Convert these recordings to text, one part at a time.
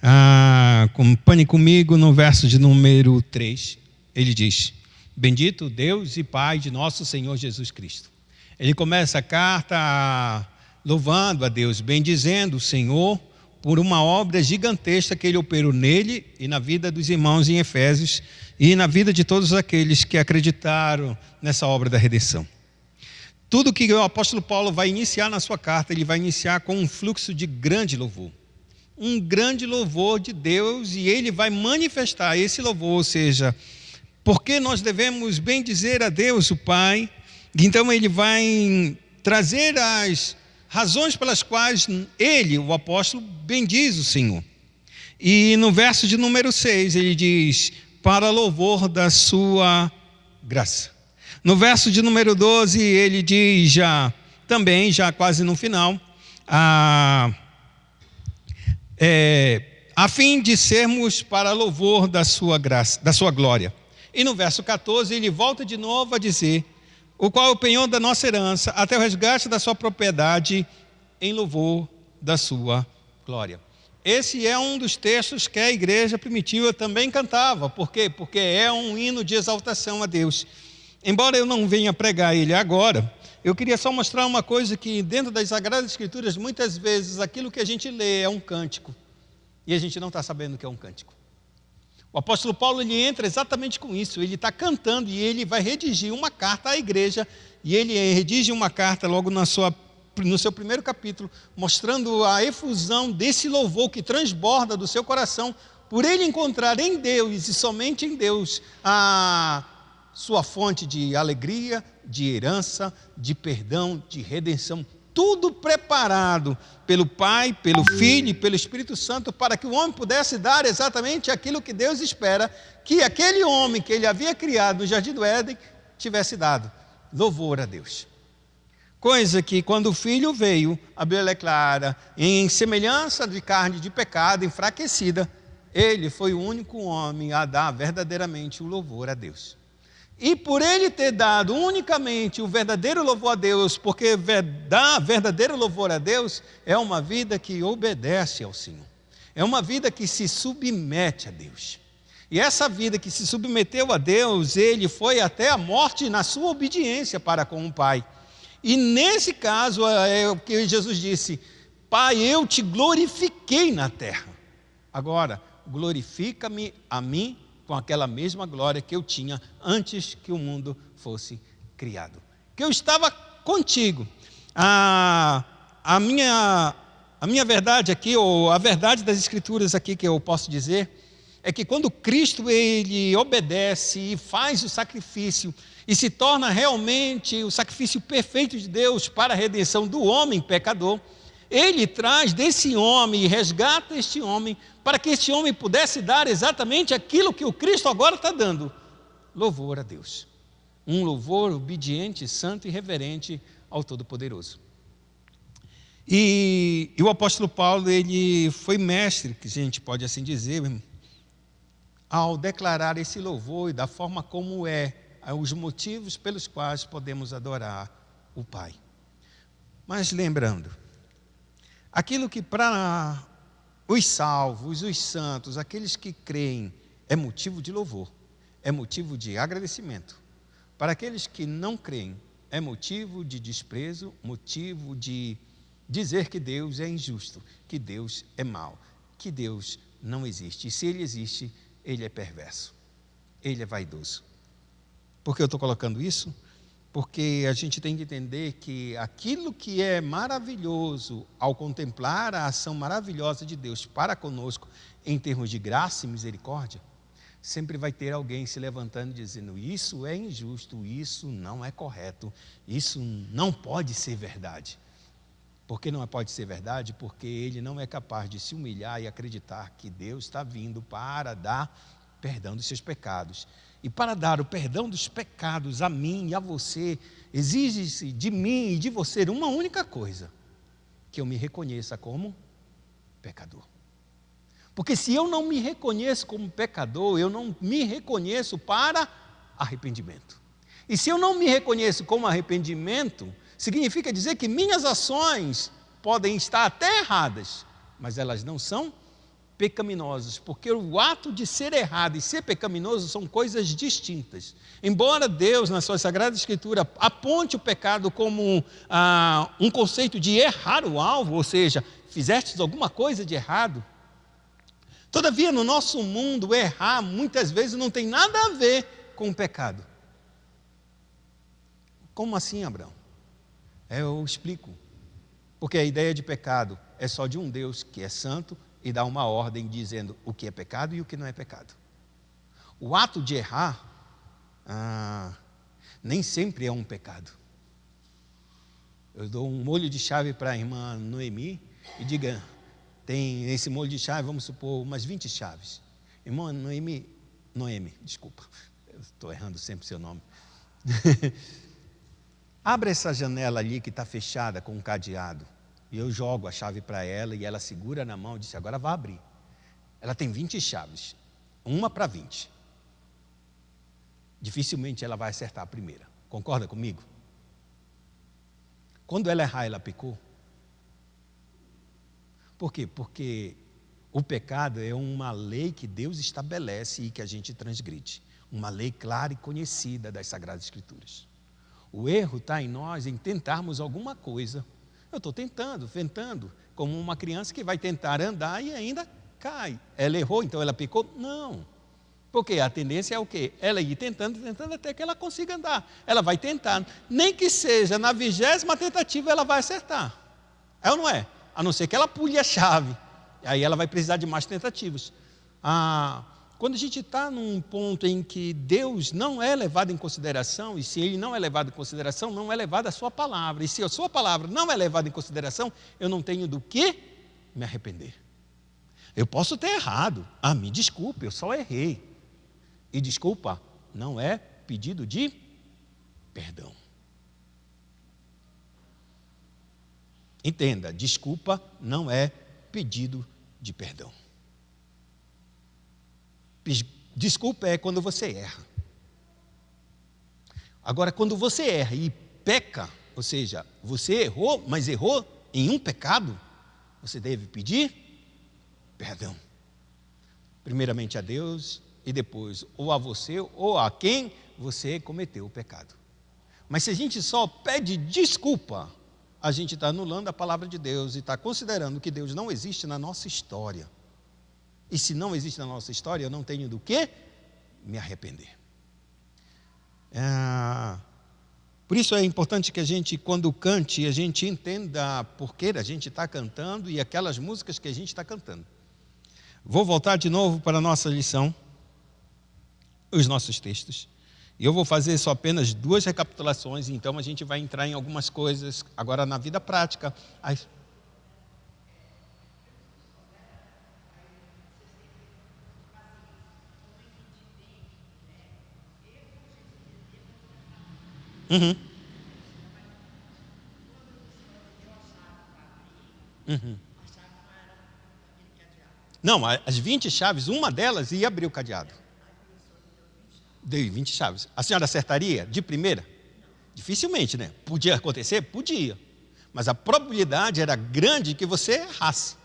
Acompanhe comigo no verso de número 3. Ele diz: bendito Deus e Pai de nosso Senhor Jesus Cristo. Ele começa a carta louvando a Deus, bendizendo o Senhor por uma obra gigantesca que Ele operou nele e na vida dos irmãos em Efésios e na vida de todos aqueles que acreditaram nessa obra da redenção. Tudo que o apóstolo Paulo vai iniciar na sua carta, ele vai iniciar com um fluxo de grande louvor. Um grande louvor de Deus, e ele vai manifestar esse louvor, ou seja, porque nós devemos bendizer a Deus, o Pai. Então ele vai trazer as razões pelas quais ele, o apóstolo, bendiz o Senhor. E no verso de número 6 ele diz: para louvor da sua graça. No verso de número 12 ele diz já quase no final, a fim de sermos para louvor da sua graça, da sua glória. E no verso 14 ele volta de novo a dizer: o qual é o penhor da nossa herança, até o resgate da sua propriedade, em louvor da sua glória. Esse é um dos textos que a igreja primitiva também cantava. Por quê? Porque é um hino de exaltação a Deus. Embora eu não venha pregar ele agora, eu queria só mostrar uma coisa, que dentro das Sagradas Escrituras, muitas vezes aquilo que a gente lê é um cântico, e a gente não está sabendo o que é um cântico. O apóstolo Paulo, ele entra exatamente com isso. Ele está cantando e ele vai redigir uma carta à igreja, e ele redige uma carta logo no seu primeiro capítulo, mostrando a efusão desse louvor que transborda do seu coração, por ele encontrar em Deus e somente em Deus a sua fonte de alegria, de herança, de perdão, de redenção. Tudo preparado pelo Pai, pelo Filho e pelo Espírito Santo, para que o homem pudesse dar exatamente aquilo que Deus espera que aquele homem que ele havia criado no Jardim do Éden tivesse dado: louvor a Deus. Coisa que, quando o Filho veio, a Bíblia declara, em semelhança de carne de pecado, enfraquecida, ele foi o único homem a dar verdadeiramente o louvor a Deus. E por ele ter dado unicamente o verdadeiro louvor a Deus, porque dar verdadeiro louvor a Deus é uma vida que obedece ao Senhor, é uma vida que se submete a Deus. E essa vida que se submeteu a Deus, ele foi até a morte na sua obediência para com o Pai. E nesse caso é o que Jesus disse: Pai, eu te glorifiquei na terra, agora glorifica-me a mim com aquela mesma glória que eu tinha antes que o mundo fosse criado. Que eu estava contigo. A minha verdade aqui, ou a verdade das Escrituras aqui que eu posso dizer, é que quando Cristo ele obedece e faz o sacrifício, e se torna realmente o sacrifício perfeito de Deus para a redenção do homem pecador, ele traz desse homem e resgata este homem, para que este homem pudesse dar exatamente aquilo que o Cristo agora está dando: louvor a Deus. Um louvor obediente, santo e reverente ao Todo-Poderoso. E o apóstolo Paulo, ele foi mestre, que a gente pode assim dizer, ao declarar esse louvor e da forma como os motivos pelos quais podemos adorar o Pai. Mas lembrando, aquilo que para os salvos, os santos, aqueles que creem, é motivo de louvor, é motivo de agradecimento. Para aqueles que não creem, é motivo de desprezo, motivo de dizer que Deus é injusto, que Deus é mau, que Deus não existe. E se Ele existe, Ele é perverso, Ele é vaidoso. Por que eu estou colocando isso? Porque a gente tem que entender que aquilo que é maravilhoso ao contemplar a ação maravilhosa de Deus para conosco, em termos de graça e misericórdia, sempre vai ter alguém se levantando e dizendo: isso é injusto, isso não é correto, isso não pode ser verdade. Por que não pode ser verdade? Porque ele não é capaz de se humilhar e acreditar que Deus está vindo para dar perdão dos seus pecados. E para dar o perdão dos pecados a mim e a você, exige-se de mim e de você uma única coisa: que eu me reconheça como pecador. Porque se eu não me reconheço como pecador, eu não me reconheço para arrependimento. E se eu não me reconheço como arrependimento, significa dizer que minhas ações podem estar até erradas, mas elas não são pecaminosos, porque o ato de ser errado e ser pecaminoso são coisas distintas. Embora Deus, na sua Sagrada Escritura, aponte o pecado como um conceito de errar o alvo, ou seja, fizestes alguma coisa de errado, todavia, no nosso mundo, errar muitas vezes não tem nada a ver com o pecado. Como assim, Abraão? Eu explico. Porque a ideia de pecado é só de um Deus que é santo e dá uma ordem dizendo o que é pecado e o que não é pecado. O ato de errar nem sempre é um pecado. Eu dou um molho de chave para a irmã Noemi e diga, tem nesse molho de chave, vamos supor, umas 20 chaves. Irmã Noemi, desculpa, eu estou errando sempre o seu nome. Abre essa janela ali que está fechada com um cadeado. E eu jogo a chave para ela e ela segura na mão e diz, agora vai abrir. Ela tem 20 chaves, uma para 20. Dificilmente ela vai acertar a primeira. Concorda comigo? Quando ela errar, ela pecou. Por quê? Porque o pecado é uma lei que Deus estabelece e que a gente transgride. Uma lei clara e conhecida das Sagradas Escrituras. O erro está em nós, em tentarmos alguma coisa. Eu estou tentando, como uma criança que vai tentar andar e ainda cai. Ela errou, então ela pecou? Não. Porque a tendência é o quê? Ela ir tentando até que ela consiga andar. Ela vai tentando. Nem que seja na 20ª tentativa ela vai acertar. É ou não é? A não ser que ela pule a chave. Aí ela vai precisar de mais tentativas. Quando a gente está num ponto em que Deus não é levado em consideração, e se Ele não é levado em consideração, não é levada a sua palavra. E se a sua palavra não é levada em consideração, eu não tenho do que me arrepender. Eu posso ter errado. Me desculpe, eu só errei. E desculpa não é pedido de perdão. Entenda, desculpa não é pedido de perdão. Desculpa é quando você erra. Agora, quando você erra e peca, ou seja, você errou, mas errou em um pecado, você deve pedir perdão. Primeiramente a Deus e depois ou a você ou a quem você cometeu o pecado. Mas se a gente só pede desculpa, a gente está anulando a palavra de Deus e está considerando que Deus não existe na nossa história. E se não existe na nossa história, eu não tenho do que me arrepender. Por isso é importante que a gente, quando cante, a gente entenda por que a gente está cantando e aquelas músicas que a gente está cantando. Vou voltar de novo para a nossa lição, os nossos textos. E eu vou fazer só apenas 2 recapitulações, então a gente vai entrar em algumas coisas agora na vida prática. Não, as 20 chaves, uma delas ia abrir o cadeado. Dei 20 chaves. A senhora acertaria de primeira? Dificilmente, né? Podia acontecer? Podia. Mas a probabilidade era grande que você errasse.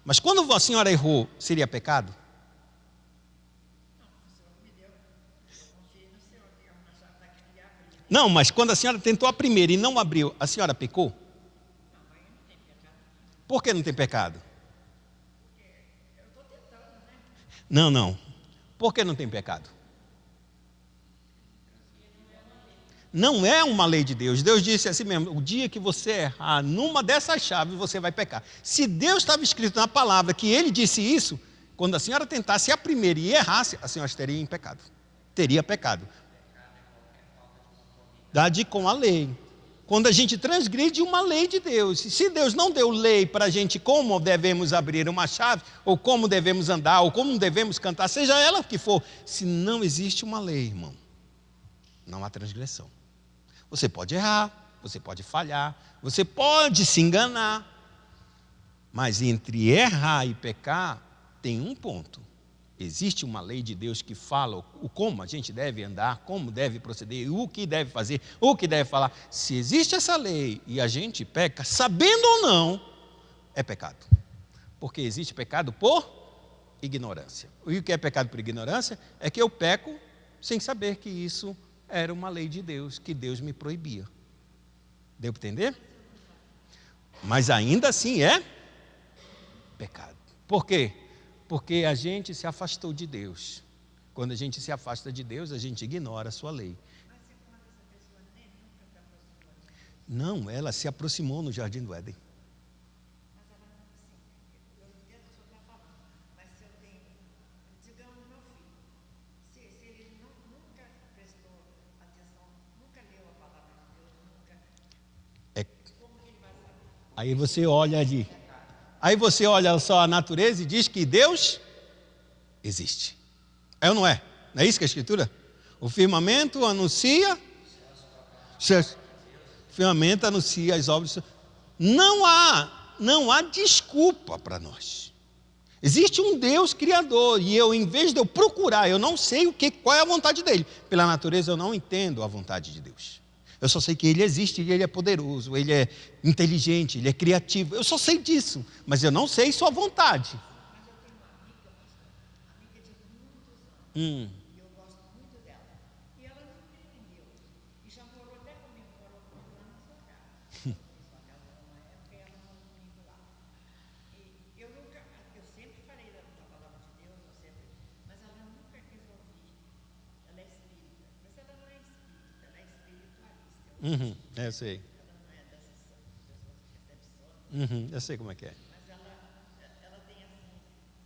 Mas quando a senhora errou, seria pecado? Não, mas quando a senhora tentou a primeira e não abriu, a senhora pecou? Por que não tem pecado? Não. Por que não tem pecado? Não é uma lei de Deus. Deus disse assim mesmo, o dia que você errar numa dessas chaves, você vai pecar. Se Deus estava escrito na palavra que Ele disse isso, quando a senhora tentasse a primeira e errasse, a senhora estaria em pecado. Teria pecado. Verdade com a lei. Quando a gente transgride uma lei de Deus. Se Deus não deu lei para a gente como devemos abrir uma chave, ou como devemos andar, ou como devemos cantar, seja ela o que for, se não existe uma lei, irmão, não há transgressão. Você pode errar, você pode falhar, você pode se enganar, mas entre errar e pecar tem um ponto. Existe uma lei de Deus que fala o como a gente deve andar, como deve proceder, o que deve fazer, o que deve falar. Se existe essa lei e a gente peca, sabendo ou não, é pecado. Porque existe pecado por ignorância. E o que é pecado por ignorância? É que eu peco sem saber que isso era uma lei de Deus, que Deus me proibia. Deu para entender? Mas ainda assim é pecado. Por quê? Porque a gente se afastou de Deus. Quando a gente se afasta de Deus, a gente ignora a sua lei. Não, ela se aproximou no Jardim do Éden. Aí você olha ali. Aí você olha só a natureza e diz que Deus existe. É ou não é? Não é isso que a Escritura? O firmamento anuncia. O firmamento anuncia as obras. Não há desculpa para nós. Existe um Deus criador e eu, em vez de eu procurar, eu não sei qual é a vontade dele. Pela natureza eu não entendo a vontade de Deus. Eu só sei que ele existe e ele é poderoso, ele é inteligente, ele é criativo. Eu só sei disso, mas eu não sei sua vontade. E eu gosto muito dela. E ela não crê em Deus. E já morou até comigo, morou lá na sua casa. Sua casa numa época e ela morou comigo lá. E eu sempre falei da palavra de Deus, mas ela nunca quis ouvir. Ela é espírita, mas ela não é espírita, ela é espiritualista. Eu sei. Ela não é dessas pessoas que recepcionam. Eu sei como é que é. Mas ela tem assim,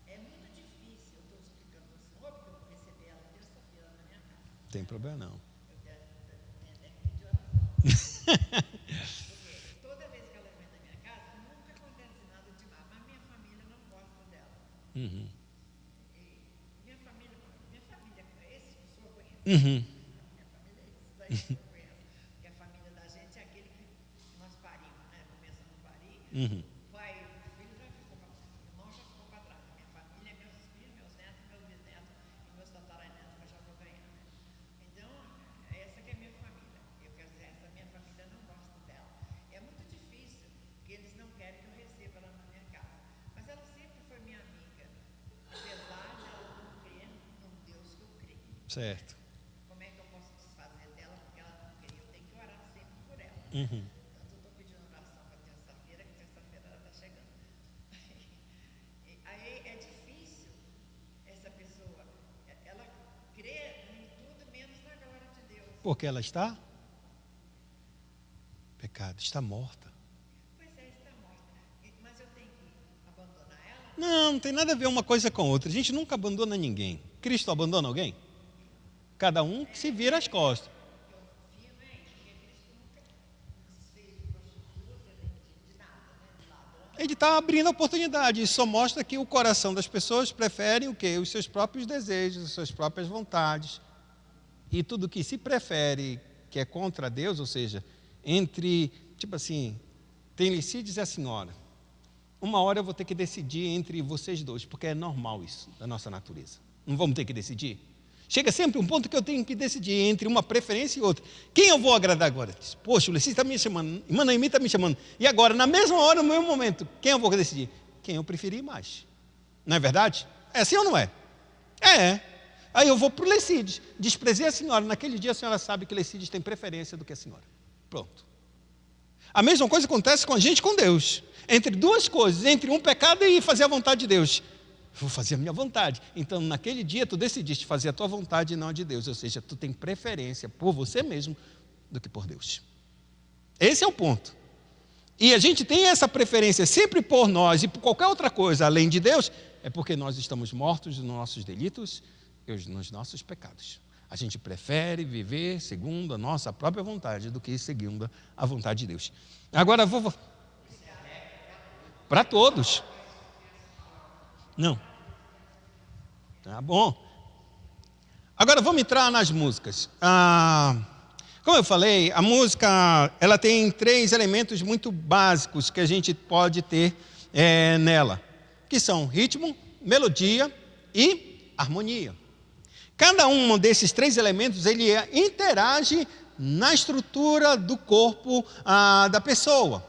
é muito difícil, eu estou explicando para o senhor, porque eu vou receber ela terça-feira na minha casa. Não tem problema não. Eu quero pedir oração. Porque toda vez que ela vem na minha casa, nunca acontece nada de mal, mas minha família não gosta dela. E minha família conhece, o senhor conhece? Minha família é isso daí que eu conheço. Porque a família da gente é aquele que nós parimos, né? Começamos a parir. Pai, o filho já ficou para trás, o irmão já ficou para trás. Minha família, meus filhos, meus netos, meus bisnetos e meus tataranetos que eu já vou ganhando. Então, essa que é a minha família. Eu quero dizer, essa minha família não gosta dela. É muito difícil, porque eles não querem que eu receba ela na minha casa. Mas ela sempre foi minha amiga, apesar de ela não crer num Deus que eu creio. Certo. Como é que eu posso desfazer dela porque ela não crê? Eu tenho que orar sempre por ela. Tanto eu estou pedindo oração para terça-feira, que terça-feira ela está chegando. Aí é difícil essa pessoa, ela crê em tudo menos na glória de Deus. Porque ela está pecado, está morta. Pois é, está morta. Mas eu tenho que abandonar ela? Não tem nada a ver uma coisa com outra. A gente nunca abandona ninguém. Cristo abandona alguém? Cada um que se vira as costas. Ele está abrindo a oportunidade. Isso só mostra que o coração das pessoas prefere o quê? Os seus próprios desejos, as suas próprias vontades. E tudo que se prefere, que é contra Deus, ou seja, entre, tipo assim, tem Licídios e a senhora. Uma hora eu vou ter que decidir entre vocês dois, porque é normal isso, da nossa natureza. Não vamos ter que decidir? Chega sempre um ponto que eu tenho que decidir entre uma preferência e outra. Quem eu vou agradar agora? Poxa, o Licídio está me chamando, irmã Noemi está me chamando. E agora, na mesma hora, no mesmo momento, quem eu vou decidir? Quem eu preferir mais. Não é verdade? É assim ou não é? É. Aí eu vou para o Licídio. Desprezei a senhora. Naquele dia a senhora sabe que Licídio tem preferência do que a senhora. Pronto. A mesma coisa acontece com a gente com Deus. Entre duas coisas, entre um pecado e fazer a vontade de Deus. Vou fazer a minha vontade. Então, naquele dia, tu decidiste fazer a tua vontade e não a de Deus. Ou seja, tu tem preferência por você mesmo do que por Deus. Esse é o ponto. E a gente tem essa preferência sempre por nós e por qualquer outra coisa além de Deus, é porque nós estamos mortos nos nossos delitos e nos nossos pecados. A gente prefere viver segundo a nossa própria vontade do que segundo a vontade de Deus. Agora, vou... Para todos. Não. Tá bom. Agora vamos entrar nas músicas. Como eu falei, a música ela tem 3 elementos muito básicos que a gente pode ter nela, que são ritmo, melodia e harmonia. Cada um desses 3 elementos ele interage na estrutura do corpo da pessoa.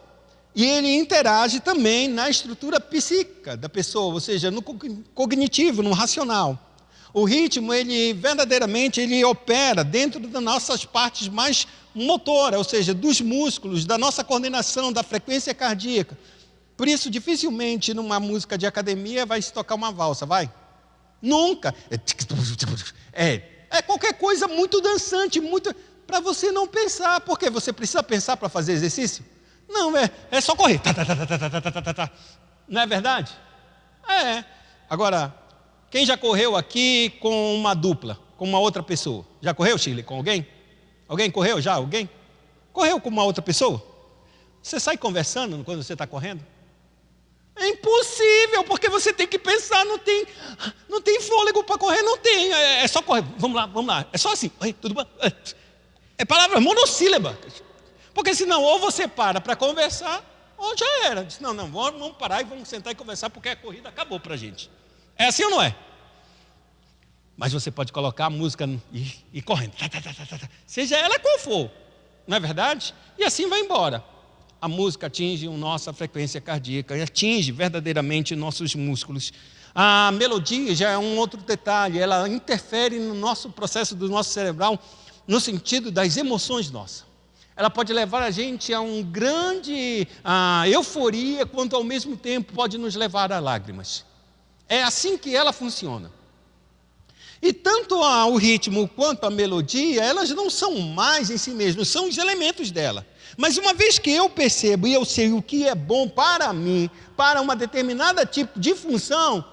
E ele interage também na estrutura psíquica da pessoa, ou seja, no cognitivo, no racional. O ritmo, ele verdadeiramente, ele opera dentro das nossas partes mais motoras, ou seja, dos músculos, da nossa coordenação, da frequência cardíaca. Por isso, dificilmente, numa música de academia, vai se tocar uma valsa, vai? Nunca. É qualquer coisa muito dançante, muito para você não pensar. Porque você precisa pensar para fazer exercício? Não, é só correr. Tá. Não é verdade? É. Agora, quem já correu aqui com uma dupla, com uma outra pessoa? Já correu, Shirley, com alguém? Alguém correu já? Alguém? Correu com uma outra pessoa? Você sai conversando quando você está correndo? É impossível, porque você tem que pensar, não tem fôlego para correr, não tem. É só correr, vamos lá. É só assim, oi, tudo bom? É palavra monossílaba. Porque senão, ou você para conversar, ou já era. Diz, não, vamos parar e vamos sentar e conversar, porque a corrida acabou para a gente. É assim ou não é? Mas você pode colocar a música e correndo. Seja ela qual for, não é verdade? E assim vai embora. A música atinge a nossa frequência cardíaca e atinge verdadeiramente nossos músculos. A melodia já é um outro detalhe, ela interfere no nosso processo do nosso cerebral, no sentido das emoções nossas. Ela pode levar a gente a uma grande euforia, quanto ao mesmo tempo pode nos levar a lágrimas. É assim que ela funciona. E tanto o ritmo quanto a melodia, elas não são mais em si mesmas, são os elementos dela. Mas uma vez que eu percebo e eu sei o que é bom para mim, para uma determinada tipo de função,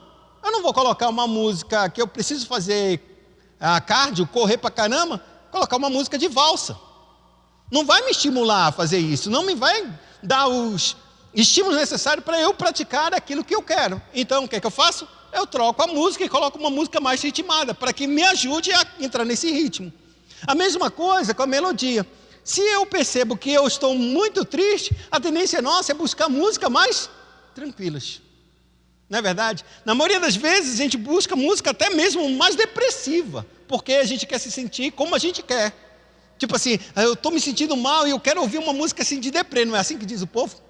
eu não vou colocar uma música que eu preciso fazer cardio, correr para caramba, colocar uma música de valsa. Não vai me estimular a fazer isso, não me vai dar os estímulos necessários para eu praticar aquilo que eu quero. Então, o que é que eu faço? Eu troco a música e coloco uma música mais ritmada, para que me ajude a entrar nesse ritmo. A mesma coisa com a melodia. Se eu percebo que eu estou muito triste, a tendência nossa é buscar música mais tranquilas. Não é verdade? Na maioria das vezes a gente busca música até mesmo mais depressiva, porque a gente quer se sentir como a gente quer. Tipo assim, eu estou me sentindo mal e eu quero ouvir uma música assim de deprê, não é assim que diz o povo?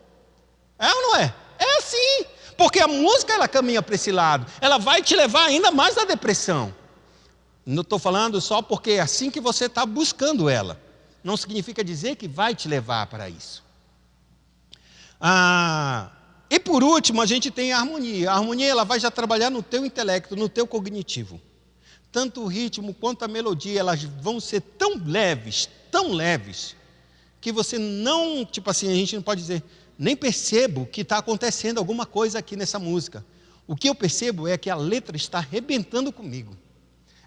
É ou não é? É assim, porque a música ela caminha para esse lado, ela vai te levar ainda mais à depressão. Não estou falando só porque é assim que você está buscando ela. Não significa dizer que vai te levar para isso. E por último, a gente tem a harmonia. A harmonia ela vai já trabalhar no teu intelecto, no teu cognitivo. Tanto o ritmo quanto a melodia, elas vão ser tão leves, que você não, tipo assim, a gente não pode dizer, nem percebo que está acontecendo alguma coisa aqui nessa música. O que eu percebo é que a letra está arrebentando comigo.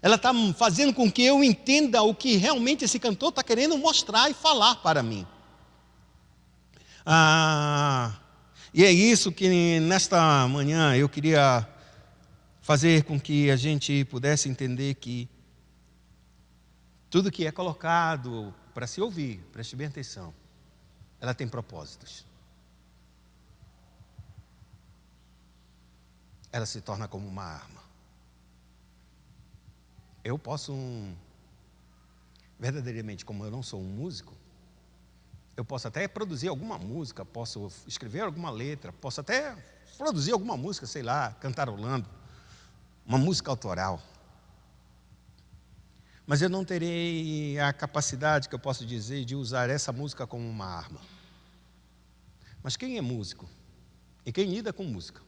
Ela está fazendo com que eu entenda o que realmente esse cantor está querendo mostrar e falar para mim. E é isso que nesta manhã eu queria fazer com que a gente pudesse entender que tudo que é colocado para se ouvir, preste bem atenção, ela tem propósitos. Ela se torna como uma arma. Eu posso, verdadeiramente, como eu não sou um músico, eu posso até produzir alguma música, posso escrever alguma letra, posso até produzir alguma música, sei lá, cantarolando, uma música autoral. Mas eu não terei a capacidade, que eu posso dizer, de usar essa música como uma arma. Mas quem é músico e quem lida com música,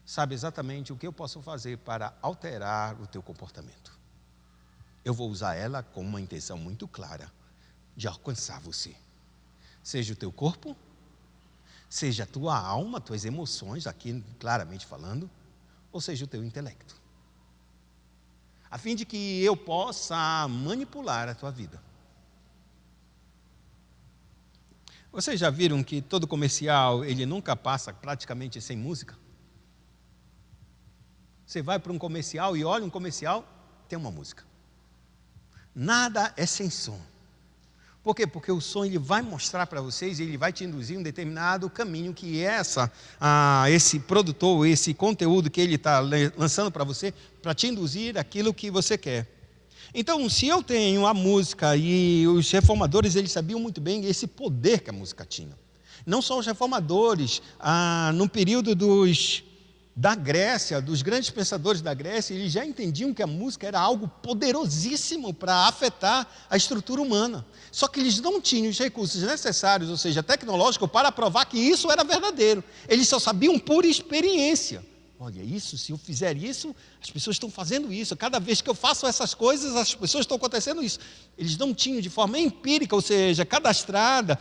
sabe exatamente o que eu posso fazer para alterar o teu comportamento. Eu vou usar ela com uma intenção muito clara de alcançar você. Seja o teu corpo, seja a tua alma, tuas emoções, aqui claramente falando, ou seja o teu intelecto. A fim de que eu possa manipular a tua vida. Vocês já viram que todo comercial, ele nunca passa praticamente sem música? Você vai para um comercial e olha um comercial, tem uma música. Nada é sem som. Por quê? Porque o som ele vai mostrar para vocês, ele vai te induzir um determinado caminho que é esse produtor, esse conteúdo que ele está lançando para você, para te induzir aquilo que você quer. Então, se eu tenho a música, e os reformadores eles sabiam muito bem esse poder que a música tinha. Não só os reformadores, no período da Grécia, dos grandes pensadores da Grécia, eles já entendiam que a música era algo poderosíssimo para afetar a estrutura humana. Só que eles não tinham os recursos necessários, ou seja, tecnológicos, para provar que isso era verdadeiro. Eles só sabiam por experiência. Olha, isso, se eu fizer isso, as pessoas estão fazendo isso. Cada vez que eu faço essas coisas, as pessoas estão acontecendo isso. Eles não tinham de forma empírica, ou seja, cadastrada,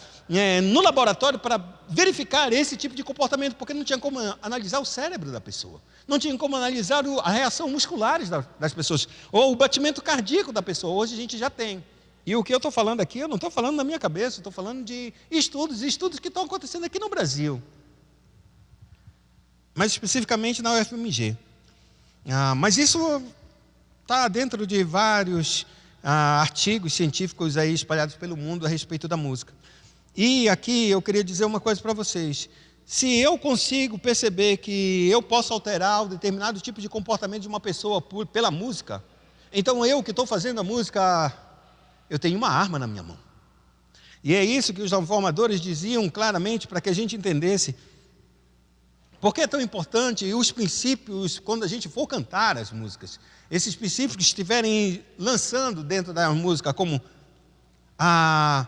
no laboratório para verificar esse tipo de comportamento, porque não tinha como analisar o cérebro da pessoa. Não tinha como analisar a reação musculares das pessoas, ou o batimento cardíaco da pessoa. Hoje a gente já tem. E o que eu estou falando aqui, eu não estou falando na minha cabeça, estou falando de estudos que estão acontecendo aqui no Brasil. Mas especificamente na UFMG. Mas isso está dentro de vários artigos científicos aí espalhados pelo mundo a respeito da música. E aqui eu queria dizer uma coisa para vocês. Se eu consigo perceber que eu posso alterar um determinado tipo de comportamento de uma pessoa pela música, então eu que estou fazendo a música, eu tenho uma arma na minha mão. E é isso que os reformadores diziam claramente para que a gente entendesse. Por que é tão importante os princípios, quando a gente for cantar as músicas, esses princípios que estiverem lançando dentro da música, como a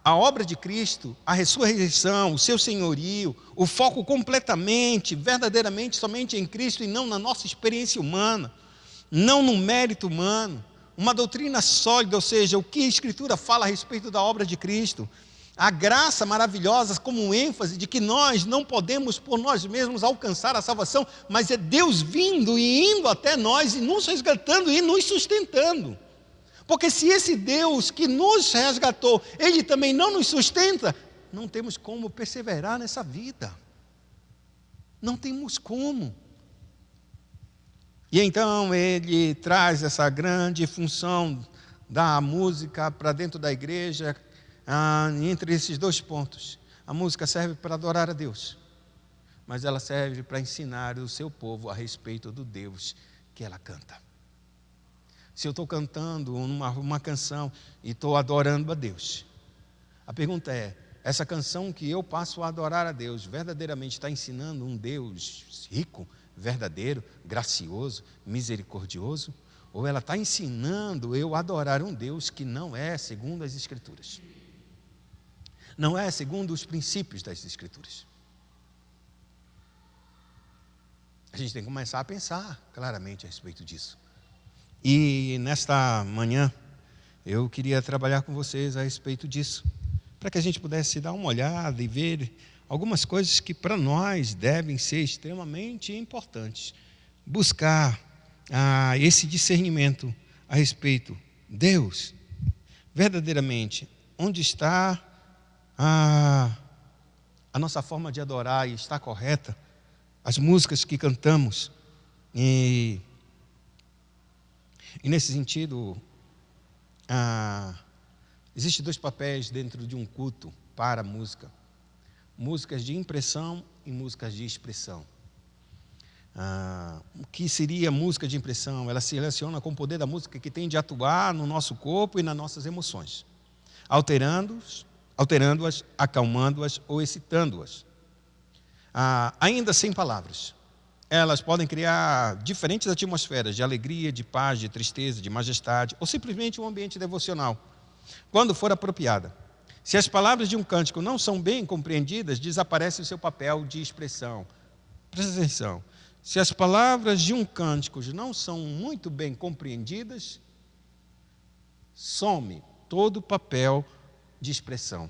obra de Cristo, a ressurreição, o seu senhorio, o foco completamente, verdadeiramente, somente em Cristo e não na nossa experiência humana, não no mérito humano, uma doutrina sólida, ou seja, o que a Escritura fala a respeito da obra de Cristo, a graça maravilhosa como ênfase de que nós não podemos por nós mesmos alcançar a salvação, mas é Deus vindo e indo até nós e nos resgatando e nos sustentando. Porque se esse Deus que nos resgatou, Ele também não nos sustenta, não temos como perseverar nessa vida. Não temos como. E então Ele traz essa grande função da música para dentro da igreja, entre esses dois pontos. A música serve para adorar a Deus, mas ela serve para ensinar o seu povo a respeito do Deus que ela canta. Se eu estou cantando uma canção e estou adorando a Deus, a pergunta é, essa canção que eu passo a adorar a Deus, verdadeiramente está ensinando um Deus rico, verdadeiro, gracioso, misericordioso? Ou ela está ensinando eu a adorar um Deus que não é segundo as Escrituras? Não é segundo os princípios das Escrituras. A gente tem que começar a pensar claramente a respeito disso. E nesta manhã, eu queria trabalhar com vocês a respeito disso, para que a gente pudesse dar uma olhada e ver algumas coisas que para nós devem ser extremamente importantes. Buscar esse discernimento a respeito. Deus, verdadeiramente, onde está a nossa forma de adorar e está correta, as músicas que cantamos, e nesse sentido, existem dois papéis dentro de um culto para a música: músicas de impressão e músicas de expressão. O que seria música de impressão? Ela se relaciona com o poder da música que tem de atuar no nosso corpo e nas nossas emoções, alterando-as, acalmando-as ou excitando-as. Ainda sem palavras, elas podem criar diferentes atmosferas de alegria, de paz, de tristeza, de majestade, ou simplesmente um ambiente devocional, quando for apropriada. Se as palavras de um cântico não são bem compreendidas, desaparece o seu papel de expressão. Presta atenção. Se as palavras de um cântico não são muito bem compreendidas, some todo o papel de expressão. Ou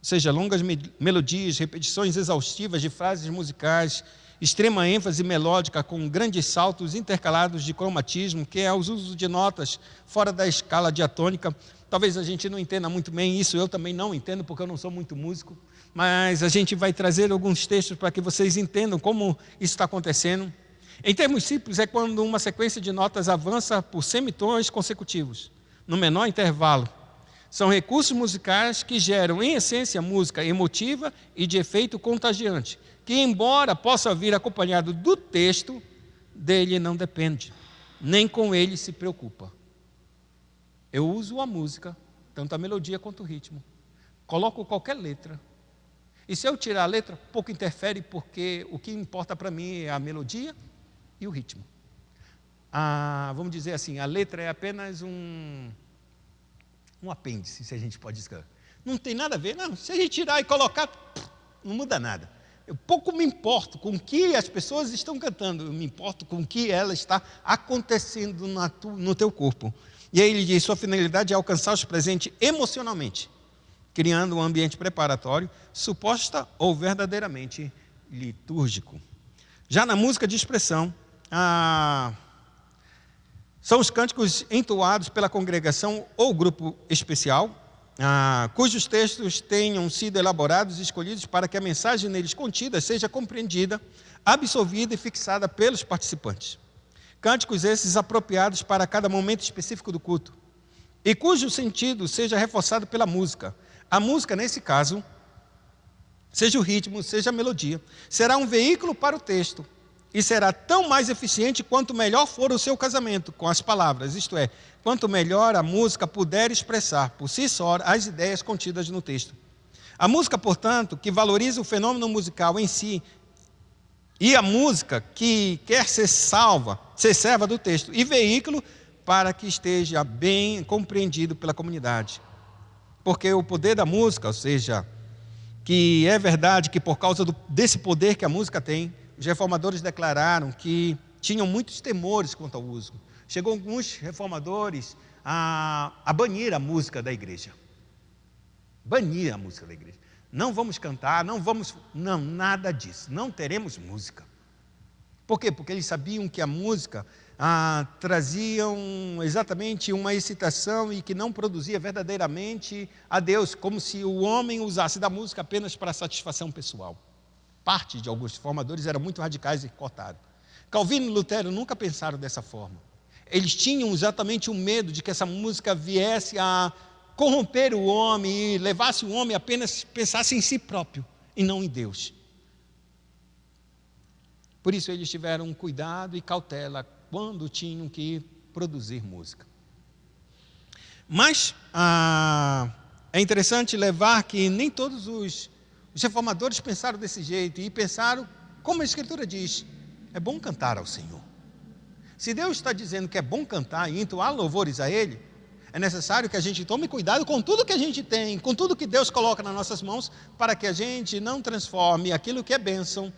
seja, longas melodias, repetições exaustivas de frases musicais, extrema ênfase melódica com grandes saltos intercalados de cromatismo, que é o uso de notas fora da escala diatônica. Talvez a gente não entenda muito bem isso, eu também não entendo, porque eu não sou muito músico, mas a gente vai trazer alguns textos para que vocês entendam como isso está acontecendo. Em termos simples, é quando uma sequência de notas avança por semitons consecutivos, no menor intervalo. São recursos musicais que geram, em essência, música emotiva e de efeito contagiante, que, embora possa vir acompanhado do texto, dele não depende, nem com ele se preocupa. Eu uso a música, tanto a melodia quanto o ritmo. Coloco qualquer letra E se eu tirar a letra, pouco interfere, porque o que importa para mim é a melodia e o ritmo. Vamos dizer assim, a letra é apenas um apêndice, se a gente pode dizer. Não tem nada a ver, não. Se a gente tirar e colocar, não muda nada. Eu pouco me importo com o que as pessoas estão cantando, eu me importo com o que ela está acontecendo no teu corpo. E aí ele diz, sua finalidade é alcançar os presentes emocionalmente, criando um ambiente preparatório, suposta ou verdadeiramente litúrgico. Já na música de expressão, são os cânticos entoados pela congregação ou grupo especial, cujos textos tenham sido elaborados e escolhidos para que a mensagem neles contida seja compreendida, absorvida e fixada pelos participantes. Cânticos esses apropriados para cada momento específico do culto, e cujo sentido seja reforçado pela música. A música, nesse caso, seja o ritmo, seja a melodia, será um veículo para o texto, e será tão mais eficiente quanto melhor for o seu casamento com as palavras, isto é, quanto melhor a música puder expressar por si só as ideias contidas no texto. A música, portanto, que valoriza o fenômeno musical em si, e a música que quer ser serva do texto e veículo para que esteja bem compreendido pela comunidade. Porque o poder da música, ou seja, que é verdade que por causa desse poder que a música tem, os reformadores declararam que tinham muitos temores quanto ao uso. Chegou alguns reformadores a banir a música da igreja. Banir a música da igreja. Não vamos cantar, não, nada disso, não teremos música. Por quê? Porque eles sabiam que a música trazia exatamente uma excitação e que não produzia verdadeiramente a Deus, como se o homem usasse da música apenas para satisfação pessoal. Parte de alguns reformadores eram muito radicais e cortaram. Calvino e Lutero nunca pensaram dessa forma. Eles tinham exatamente o medo de que essa música viesse a corromper o homem e levasse o homem a apenas pensasse em si próprio e não em Deus. Por isso eles tiveram cuidado e cautela quando tinham que produzir música. Mas é interessante levar que nem todos os reformadores pensaram desse jeito e pensaram, como a Escritura diz, é bom cantar ao Senhor. Se Deus está dizendo que é bom cantar e entoar louvores a Ele, é necessário que a gente tome cuidado com tudo que a gente tem, com tudo que Deus coloca nas nossas mãos, para que a gente não transforme aquilo que é bênção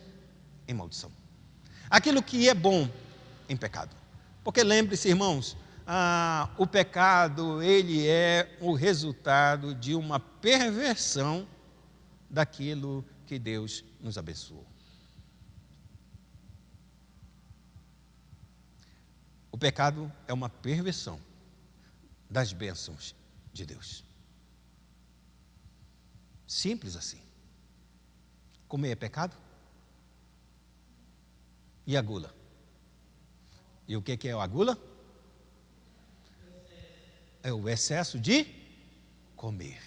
em maldição. Aquilo que é bom em pecado. Porque lembre-se, irmãos, o pecado, ele é o resultado de uma perversão daquilo que Deus nos abençoou. O pecado é uma perversão das bênçãos de Deus. Simples assim. Comer é pecado? E a gula? E o que é a gula? É o excesso de comer.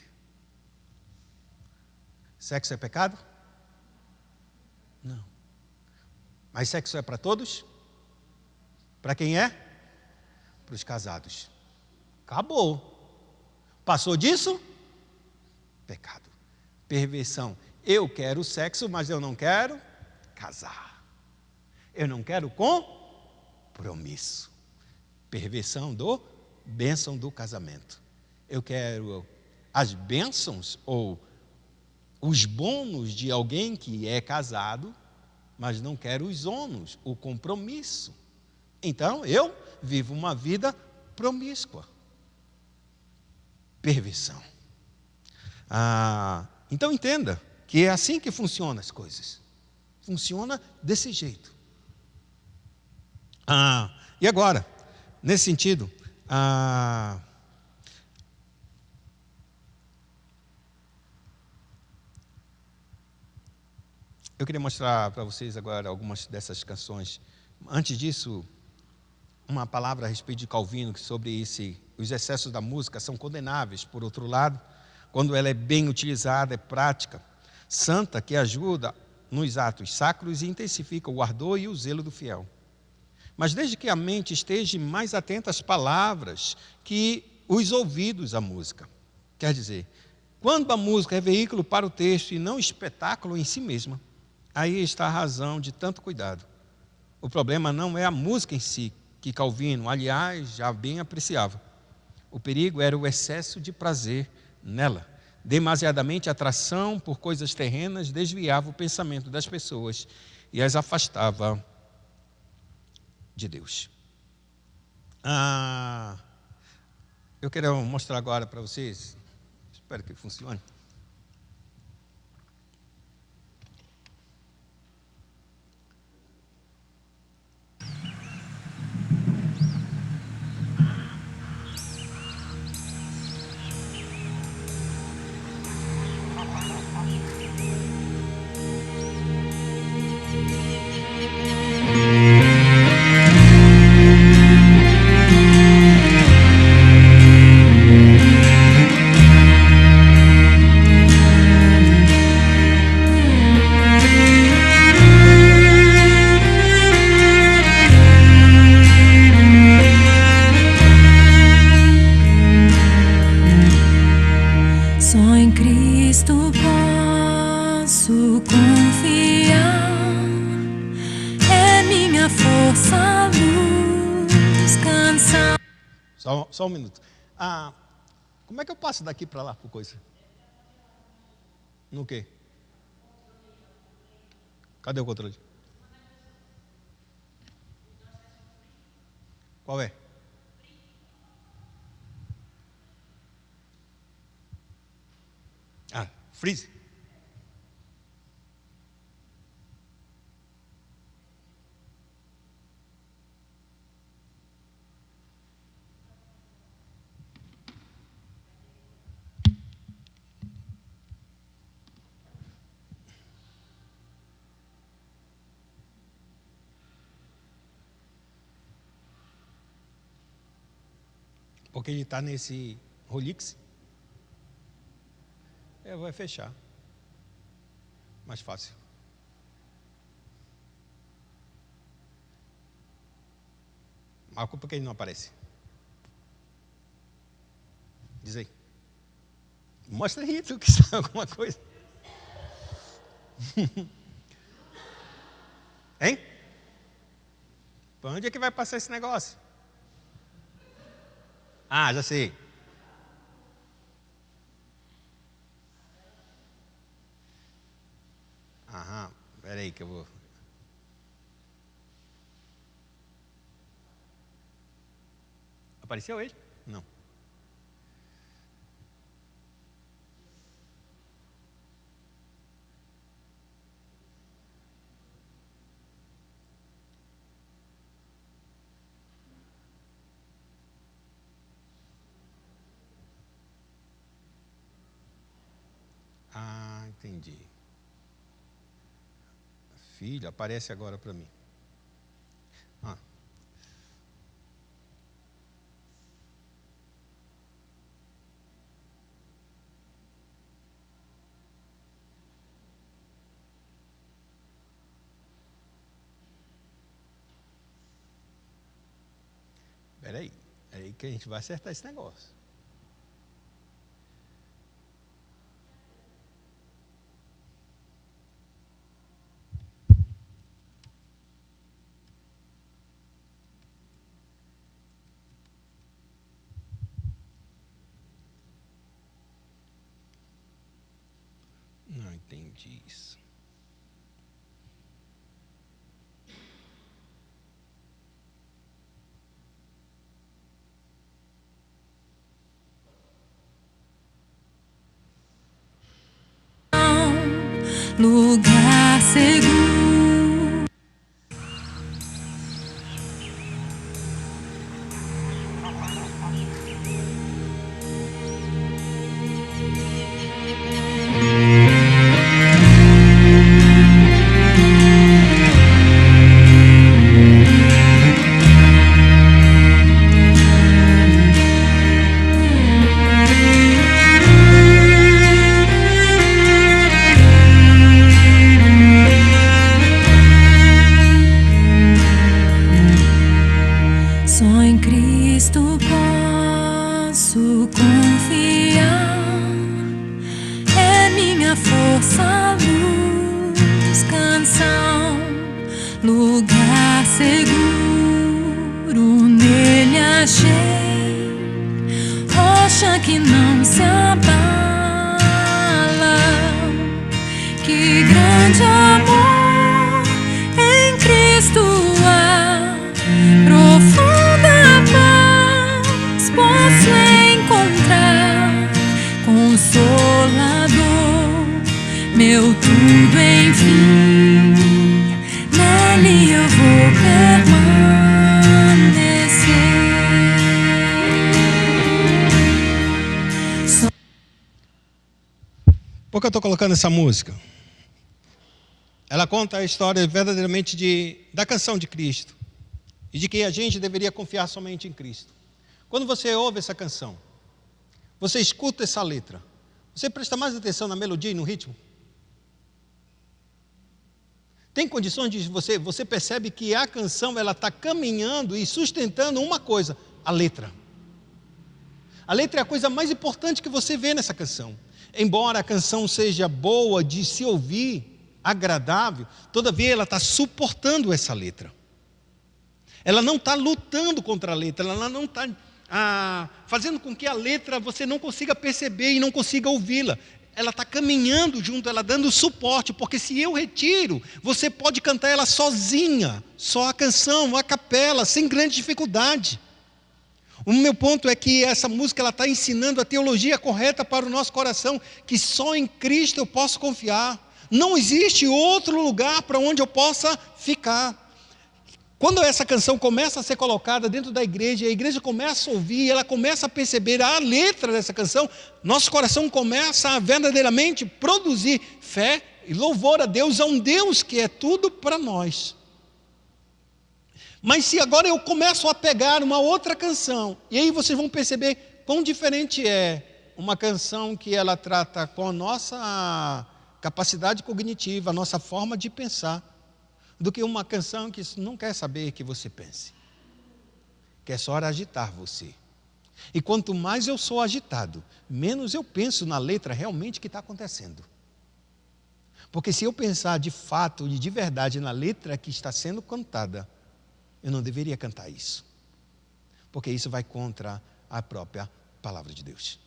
Sexo é pecado? Não. Mas sexo é para todos? Para quem é? Para os casados. Acabou. Passou disso? Pecado. Perversão. Eu quero sexo, mas eu não quero casar. Eu não quero compromisso. Perversão bênção do casamento. Eu quero as bênçãos ou os bônus de alguém que é casado, mas não quero os ônus, o compromisso. Então, eu vivo uma vida promíscua. Perversão. Então, entenda que é assim que funcionam as coisas. Funciona desse jeito. E agora, nesse sentido, eu queria mostrar para vocês agora algumas dessas canções. Antes disso, uma palavra a respeito de Calvino, sobre os excessos da música são condenáveis, por outro lado, quando ela é bem utilizada, é prática, santa, que ajuda nos atos sacros e intensifica o ardor e o zelo do fiel. Mas desde que a mente esteja mais atenta às palavras que os ouvidos à música. Quer dizer, Quando a música é veículo para o texto e não espetáculo em si mesma, aí está a razão de tanto cuidado. O problema não é a música em si, que Calvino, aliás, já bem apreciava. O perigo era o excesso de prazer nela. Demasiadamente atração por coisas terrenas desviava o pensamento das pessoas e as afastava de Deus. Eu quero mostrar agora para vocês, espero que funcione. Só em Cristo posso confiar, é minha força, luz, canção. Só um minuto. Como é que eu passo daqui para lá por coisa? No quê? Cadê o controle? Qual é? Freeze. Porque ele está nesse Rolex. Vai fechar. Mais fácil. A culpa é que ele não aparece. Diz aí. Mostra aí, tu que sabe alguma coisa. Hein? Para onde é que vai passar esse negócio? Já sei. Espera aí que eu vou... Apareceu ele? Não. Entendi. Filho, aparece agora para mim. Espera aí. É aí que a gente vai acertar esse negócio. Não entendi isso. Lugar seguro. Só em Cristo posso confiar, minha força, luz, canção, lugar seguro nele achei, rocha que não se abala. Que grande amor em Cristo há, profunda paz posso encontrar, Consolador, meu tudo enfim, nele eu vou permanecer. Por que eu estou colocando essa música? Ela conta a história verdadeiramente da canção de Cristo e de que a gente deveria confiar somente em Cristo. Quando você ouve essa canção, você escuta essa letra, você presta mais atenção na melodia e no ritmo? Tem condições de você percebe que a canção ela está caminhando e sustentando uma coisa, a letra. A letra é a coisa mais importante que você vê nessa canção. Embora a canção seja boa de se ouvir, agradável, todavia ela está suportando essa letra. Ela não está lutando contra a letra, ela não está fazendo com que a letra você não consiga perceber e não consiga ouvi-la. Ela está caminhando junto, ela dando suporte, porque se eu retiro, você pode cantar ela sozinha, só a canção, a capela, sem grande dificuldade. O meu ponto é que essa música está ensinando a teologia correta para o nosso coração, que só em Cristo eu posso confiar. Não existe outro lugar para onde eu possa ficar. Quando essa canção começa a ser colocada dentro da igreja, a igreja começa a ouvir, ela começa a perceber a letra dessa canção, nosso coração começa a verdadeiramente produzir fé e louvor a Deus, a um Deus que é tudo para nós. Mas se agora eu começo a pegar uma outra canção, e aí vocês vão perceber quão diferente é uma canção que ela trata com a nossa capacidade cognitiva, a nossa forma de pensar, do que uma canção que não quer saber que você pense, quer só agitar você. E quanto mais eu sou agitado, menos eu penso na letra realmente que está acontecendo. Porque se eu pensar de fato e de verdade na letra que está sendo cantada, eu não deveria cantar isso, porque isso vai contra a própria palavra de Deus.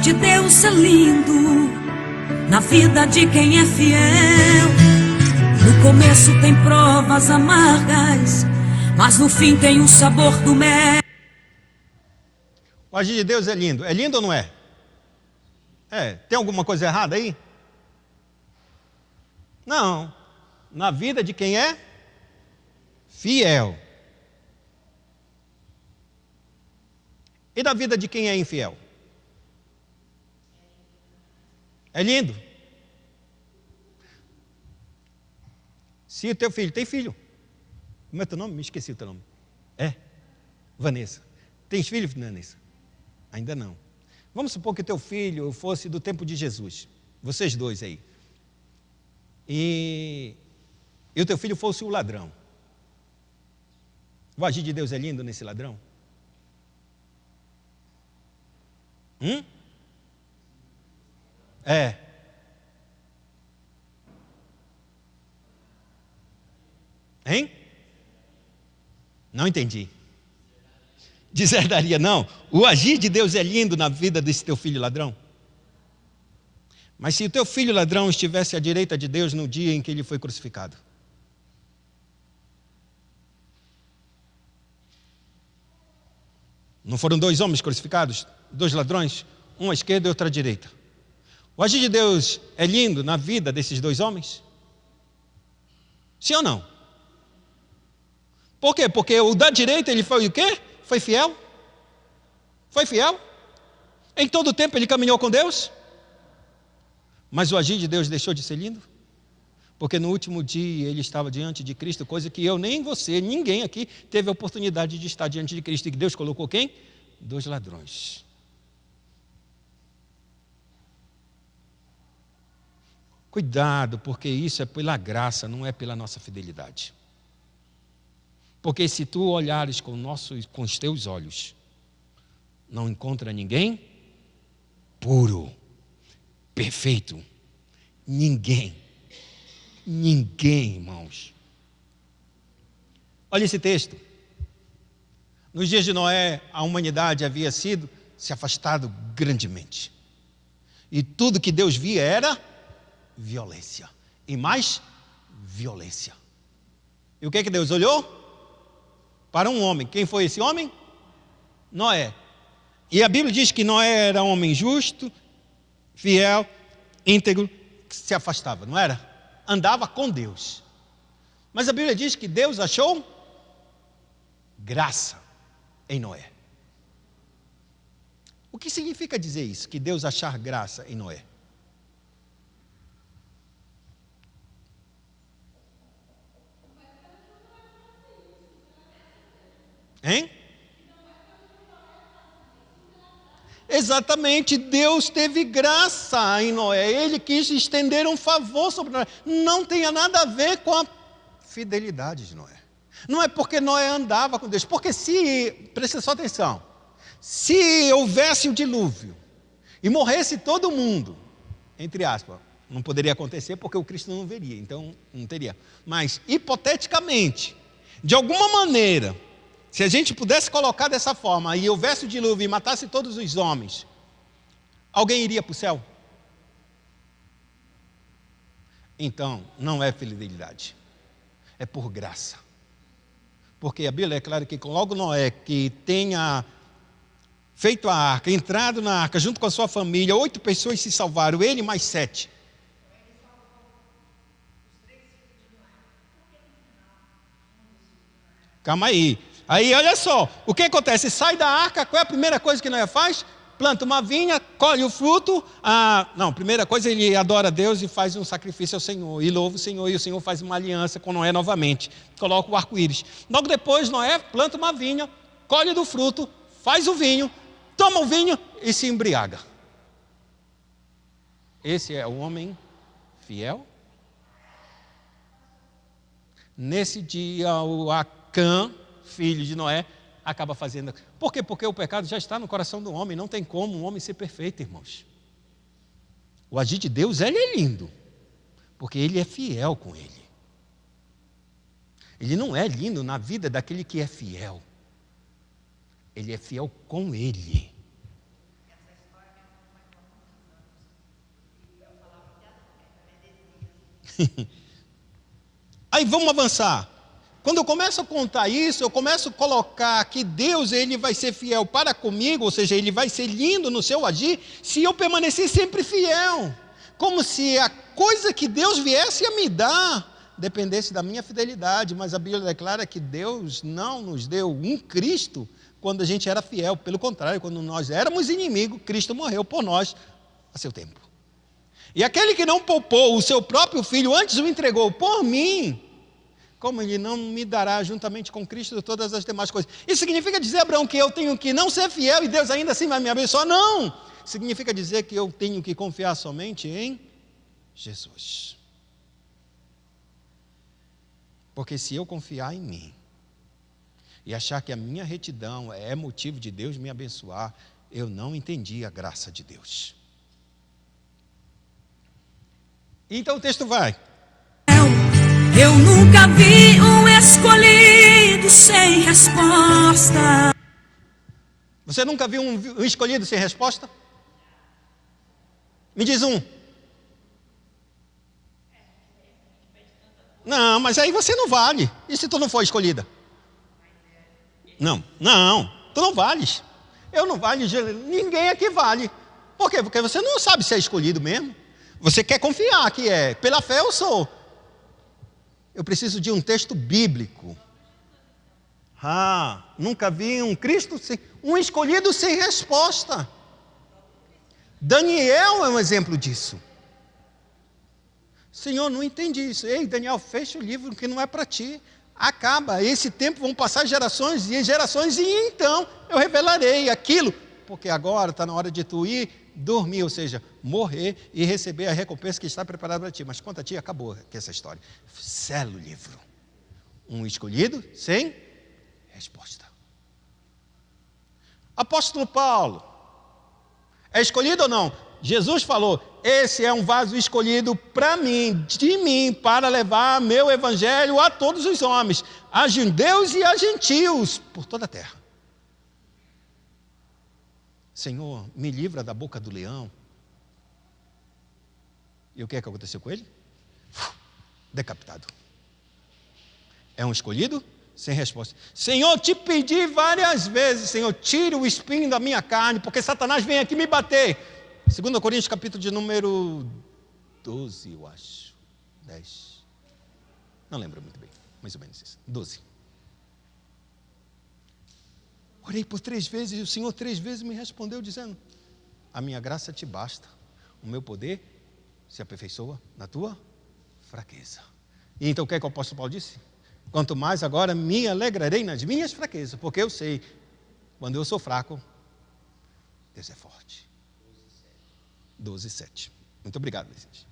De Deus é lindo na vida de quem é fiel. No começo tem provas amargas, mas no fim tem o sabor do mel. O agir de Deus é lindo ou não é? Tem alguma coisa errada aí? Não, na vida de quem é fiel. E na vida de quem é infiel? É lindo. Se o teu filho, tem filho. Como é teu nome? Me esqueci o teu nome. Vanessa. Tens filho, Vanessa? Ainda não. Vamos supor que o teu filho fosse do tempo de Jesus. Vocês dois aí. E o teu filho fosse o ladrão. O agir de Deus é lindo nesse ladrão? Hein? Não entendi. Deserdaria, não. O agir de Deus é lindo na vida desse teu filho ladrão? Mas se o teu filho ladrão estivesse à direita de Deus no dia em que ele foi crucificado? Não foram 2 homens crucificados? 2 ladrões? Um à esquerda e outro à direita. O agir de Deus é lindo na vida desses 2 homens? Sim ou não? Por quê? Porque o da direita ele foi o quê? Foi fiel? Foi fiel? Em todo o tempo ele caminhou com Deus? Mas o agir de Deus deixou de ser lindo? Porque no último dia ele estava diante de Cristo, coisa que eu, nem você, ninguém aqui teve a oportunidade de estar diante de Cristo. E que Deus colocou quem? 2 ladrões. Cuidado, porque isso é pela graça, não é pela nossa fidelidade. Porque se tu olhares com os teus olhos, não encontra ninguém puro, perfeito. Ninguém, irmãos. Olha esse texto. Nos dias de Noé, a humanidade havia se afastado grandemente. E tudo que Deus via era violência. E mais violência. E o que Deus olhou? Para um homem. Quem foi esse homem? Noé. E a Bíblia diz que Noé era um homem justo, fiel, íntegro, que se afastava, não era? Andava com Deus. Mas a Bíblia diz que Deus achou graça em Noé. O que significa dizer isso? Que Deus achar graça em Noé? Hein? Exatamente, Deus teve graça em Noé. Ele quis estender um favor sobre Noé. Não tenha nada a ver com a fidelidade de Noé. Não é porque Noé andava com Deus. Porque presta só atenção, se houvesse o dilúvio e morresse todo mundo, entre aspas, não poderia acontecer porque o Cristo não veria, então não teria. Mas, hipoteticamente, de alguma maneira, se a gente pudesse colocar dessa forma, e houvesse o dilúvio e matasse todos os homens, alguém iria para o céu? Então, não é fidelidade, é por graça. Porque a Bíblia é clara que logo Noé, que tenha feito a arca, entrado na arca junto com a sua família, 8 pessoas se salvaram, ele mais 7. Calma aí. Aí, olha só, o que acontece? Sai da arca, qual é a primeira coisa que Noé faz? Planta uma vinha, colhe o fruto. Primeira coisa, ele adora a Deus e faz um sacrifício ao Senhor. E louva o Senhor, e o Senhor faz uma aliança com Noé novamente. Coloca o arco-íris. Logo depois, Noé planta uma vinha, colhe do fruto, faz o vinho, toma o vinho e se embriaga. Esse é o homem fiel? Nesse dia, o Acã, filho de Noé, acaba fazendo. Por quê? Porque o pecado já está no coração do homem. Não tem como um homem ser perfeito, irmãos. O agir de Deus, ele é lindo, porque ele é fiel com ele. Ele não é lindo na vida daquele que é fiel. Ele é fiel com ele. Aí vamos avançar. Quando eu começo a contar isso, eu começo a colocar que Deus, ele vai ser fiel para comigo, ou seja, ele vai ser lindo no seu agir, se eu permanecer sempre fiel. Como se a coisa que Deus viesse a me dar dependesse da minha fidelidade. Mas a Bíblia declara que Deus não nos deu um Cristo quando a gente era fiel. Pelo contrário, quando nós éramos inimigos, Cristo morreu por nós a seu tempo. E aquele que não poupou o seu próprio filho, antes o entregou por mim, como ele não me dará juntamente com Cristo todas as demais coisas? Isso significa dizer, Abraão, que eu tenho que não ser fiel e Deus ainda assim vai me abençoar? Não! Significa dizer que eu tenho que confiar somente em Jesus. Porque se eu confiar em mim e achar que a minha retidão é motivo de Deus me abençoar, eu não entendi a graça de Deus. Então o texto vai. Eu nunca vi um escolhido sem resposta. Você nunca viu um escolhido sem resposta? Me diz um. Não, mas aí você não vale. E se tu não for escolhida? Não, tu não vales. Eu não valho, ninguém aqui vale. Por quê? Porque você não sabe se é escolhido mesmo. Você quer confiar que é. Pela fé eu sou. Eu preciso de um texto bíblico. Nunca vi um Cristo, um escolhido sem resposta. Daniel é um exemplo disso. Senhor, não entendi isso. Ei, Daniel, fecha o livro que não é para ti. Acaba, esse tempo vão passar gerações e gerações, e então eu revelarei aquilo. Porque agora está na hora de tu ir dormir, ou seja, morrer e receber a recompensa que está preparada para ti. Mas quanto a ti, acabou aqui essa história. Sela o livro. Um escolhido sem resposta. Apóstolo Paulo, é escolhido ou não? Jesus falou, esse é um vaso escolhido para mim, de mim, para levar meu evangelho a todos os homens, a judeus e a gentios, por toda a terra. Senhor, me livra da boca do leão. E o que é que aconteceu com ele? Decapitado. É um escolhido sem resposta. Senhor, te pedi várias vezes, Senhor, tire o espinho da minha carne, porque Satanás vem aqui me bater. 2 Coríntios, capítulo de número 12, eu acho. 10. Não lembro muito bem, mais ou menos isso. 12. Orei por 3 vezes e o Senhor 3 vezes me respondeu dizendo, a minha graça te basta, o meu poder se aperfeiçoa na tua fraqueza. E então o que é que o apóstolo Paulo disse? Quanto mais agora me alegrarei nas minhas fraquezas, porque eu sei, quando eu sou fraco, Deus é forte. 12:7. Muito obrigado, Vicente.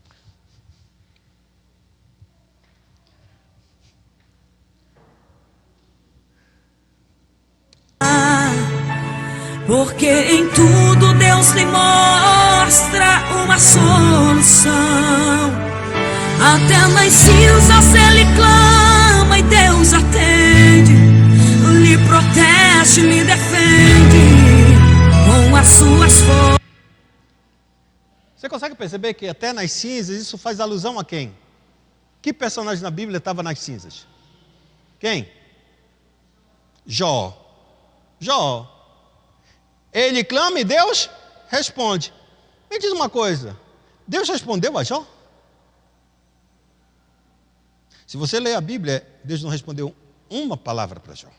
Porque em tudo Deus lhe mostra uma solução. Até nas cinzas ele clama e Deus atende, lhe protege, lhe defende com as suas forças. Você consegue perceber que até nas cinzas isso faz alusão a quem? Que personagem na Bíblia estava nas cinzas? Quem? Jó. Ele clama e Deus responde. Me diz uma coisa, Deus respondeu a Jó? Se você ler a Bíblia, Deus não respondeu uma palavra para Jó.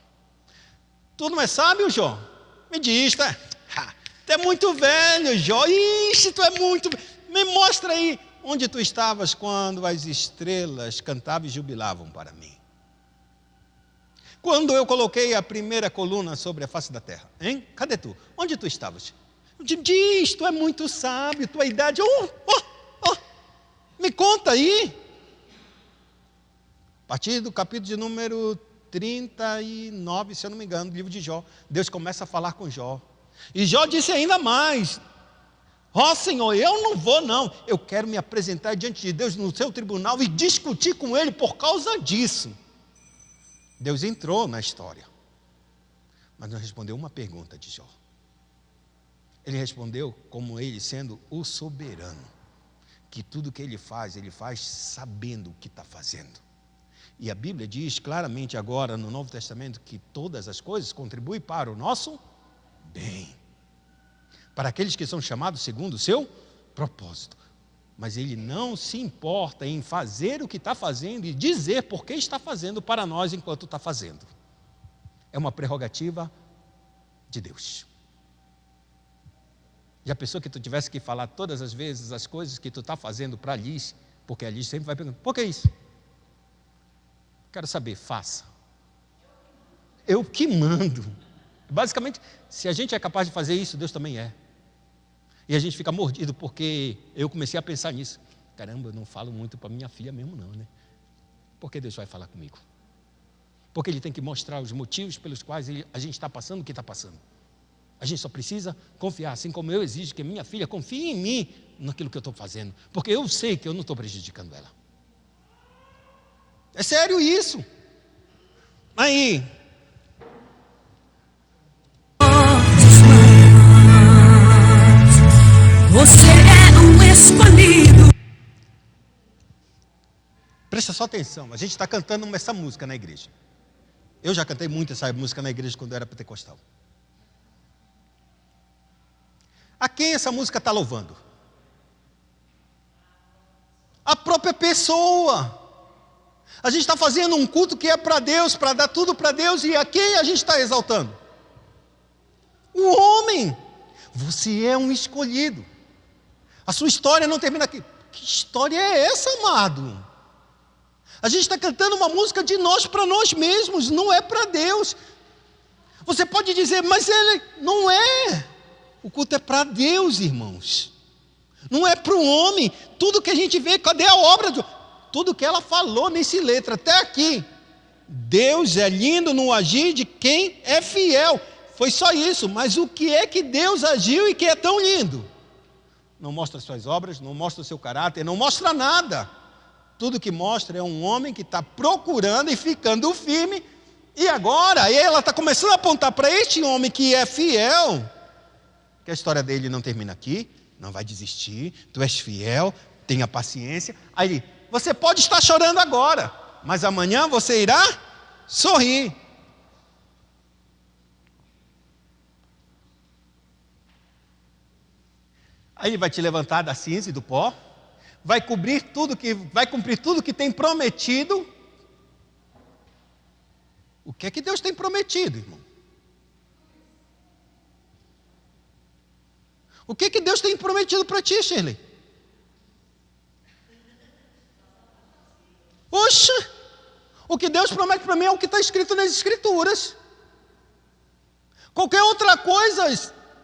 Tu não é sábio, Jó? Me diz, tá? Tu é muito velho, Jó. Ixi, tu é muito... Me mostra aí onde tu estavas quando as estrelas cantavam e jubilavam para mim. Quando eu coloquei a primeira coluna sobre a face da terra, hein? Cadê tu? Onde tu estavas? Diz, tu é muito sábio, tua idade... Me conta aí. A partir do capítulo de número 39, se eu não me engano, do livro de Jó, Deus começa a falar com Jó. E Jó disse ainda mais, Senhor, eu não vou não, eu quero me apresentar diante de Deus no seu tribunal e discutir com ele por causa disso. Deus entrou na história, mas não respondeu uma pergunta de Jó. Ele respondeu como ele sendo o soberano, que tudo que ele faz sabendo o que está fazendo. E a Bíblia diz claramente agora no Novo Testamento que todas as coisas contribuem para o nosso bem, para aqueles que são chamados segundo o seu propósito. Mas ele não se importa em fazer o que está fazendo e dizer por que está fazendo para nós enquanto está fazendo. É uma prerrogativa de Deus. Já pensou que tu tivesse que falar todas as vezes as coisas que tu está fazendo para a Liz, porque a Liz sempre vai perguntar, por que isso? Quero saber, faça. Eu que mando. Basicamente, se a gente é capaz de fazer isso, Deus também é. E a gente fica mordido porque eu comecei a pensar nisso. Caramba, eu não falo muito para minha filha mesmo não, né? Por que Deus vai falar comigo? Porque Ele tem que mostrar os motivos pelos quais a gente está passando o que está passando. A gente só precisa confiar, assim como eu exijo que minha filha confie em mim naquilo que eu estou fazendo. Porque eu sei que eu não estou prejudicando ela. É sério isso. Aí... Você é um escolhido. Presta só atenção, a gente está cantando essa música na igreja. Eu já cantei muito essa música na igreja quando eu era pentecostal. A quem essa música está louvando? A própria pessoa. A gente está fazendo um culto que é para Deus, para dar tudo para Deus, e a quem a gente está exaltando? O homem. Você é um escolhido. A sua história não termina aqui. Que história é essa, amado? A gente está cantando uma música de nós para nós mesmos, não é para Deus. Você pode dizer, mas ele não é. O culto é para Deus, irmãos. Não é para o homem. Tudo que a gente vê, cadê a obra? Tudo que ela falou nesse letra, até aqui. Deus é lindo no agir de quem é fiel. Foi só isso, mas o que é que Deus agiu e que é tão lindo? Não mostra suas obras, não mostra o seu caráter, não mostra nada. Tudo que mostra é um homem que está procurando e ficando firme. E agora ela está começando a apontar para este homem que é fiel, que a história dele não termina aqui, não vai desistir, tu és fiel, tenha paciência. Aí, você pode estar chorando agora, mas amanhã você irá sorrir. Aí ele vai te levantar da cinza e do pó, vai cumprir tudo que tem prometido. O que é que Deus tem prometido, irmão? O que é que Deus tem prometido para ti, Shirley? Oxa! O que Deus promete para mim é o que está escrito nas Escrituras. Qualquer outra coisa